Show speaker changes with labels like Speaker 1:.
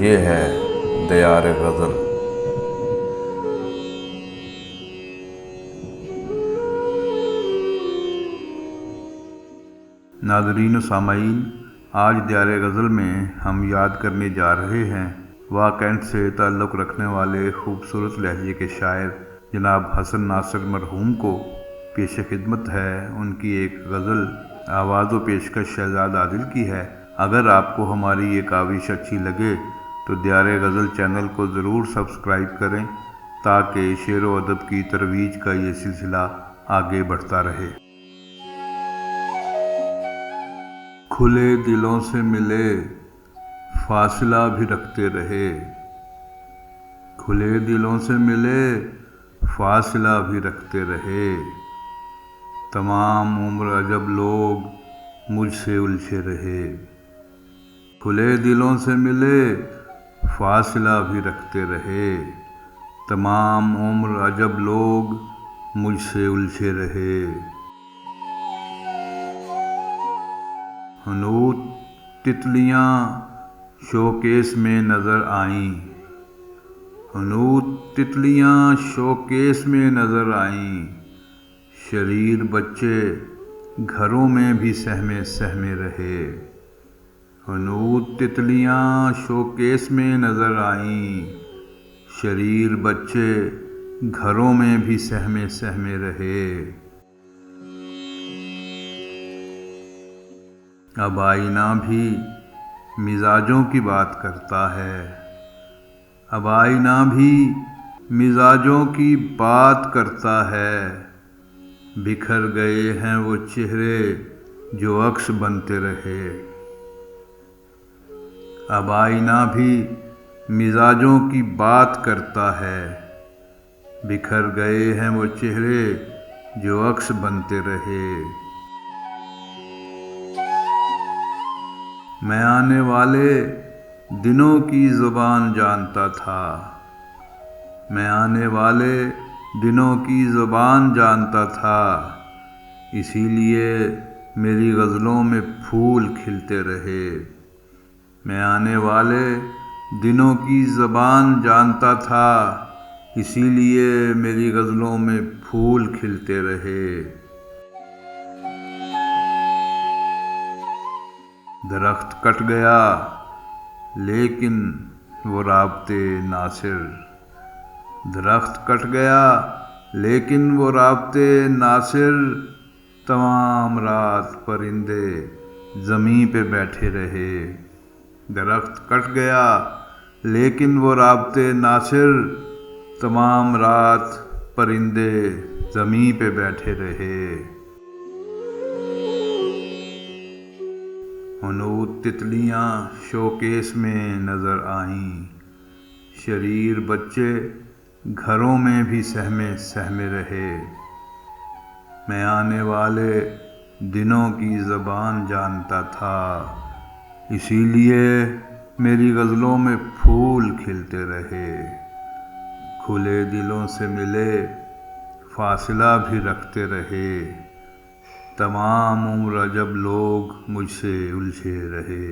Speaker 1: یہ ہے دیار غزل۔ ناظرین و سامعین، آج دیار غزل میں ہم یاد کرنے جا رہے ہیں واکینٹ سے تعلق رکھنے والے خوبصورت لہجے کے شاعر جناب حسن ناصر مرحوم کو۔ پیش خدمت ہے ان کی ایک غزل، آواز و پیشکش شہزاد عادل کی ہے۔ اگر آپ کو ہماری یہ کاوش اچھی لگے تو دیار غزل چینل کو ضرور سبسکرائب کریں تاکہ شعر و ادب کی ترویج کا یہ سلسلہ آگے بڑھتا رہے۔ کھلے دلوں سے ملے فاصلہ بھی رکھتے رہے، کھلے دلوں سے ملے فاصلہ بھی رکھتے رہے، تمام عمر عجب لوگ مجھ سے الجھے رہے۔ کھلے دلوں سے ملے فاصلہ بھی رکھتے رہے، تمام عمر عجب لوگ مجھ سے الجھے رہے۔ حنوط تتلیاں شوکیس میں نظر آئیں، حنوط تتلیاں شوکیس میں نظر آئیں، شریر بچے گھروں میں بھی سہمے سہمے رہے۔ حنوط تتلیاں شوکیس میں نظر آئیں، شریر بچے گھروں میں بھی سہمے سہمے رہے۔ اب آئینہ بھی مزاجوں کی بات کرتا ہے، اب آئینہ بھی مزاجوں کی بات کرتا ہے، بکھر گئے ہیں وہ چہرے جو عکس بنتے رہے۔ اب آئینہ بھی مزاجوں کی بات کرتا ہے، بکھر گئے ہیں وہ چہرے جو عکس بنتے رہے۔ میں آنے والے دنوں کی زبان جانتا تھا، میں آنے والے دنوں کی زبان جانتا تھا، اسی لیے میری غزلوں میں پھول کھلتے رہے۔ میں آنے والے دنوں کی زبان جانتا تھا، اسی لیے میری غزلوں میں پھول کھلتے رہے۔ درخت کٹ گیا لیکن وہ رابطے ناصر، درخت کٹ گیا لیکن وہ رابطے ناصر، تمام رات پرندے زمیں پہ بیٹھے رہے۔ درخت کٹ گیا لیکن وہ رابطے ناصر، تمام رات پرندے زمیں پہ بیٹھے رہے۔ حنوط تتلیاں شوکیس میں نظر آئیں، شریر بچے گھروں میں بھی سہمے سہمے رہے۔ میں آنے والے دنوں کی زبان جانتا تھا، اسی لیے میری غزلوں میں پھول کھلتے رہے۔ کھلے دلوں سے ملے فاصلہ بھی رکھتے رہے، تمام عمر عجب لوگ مجھ سے الجھے رہے۔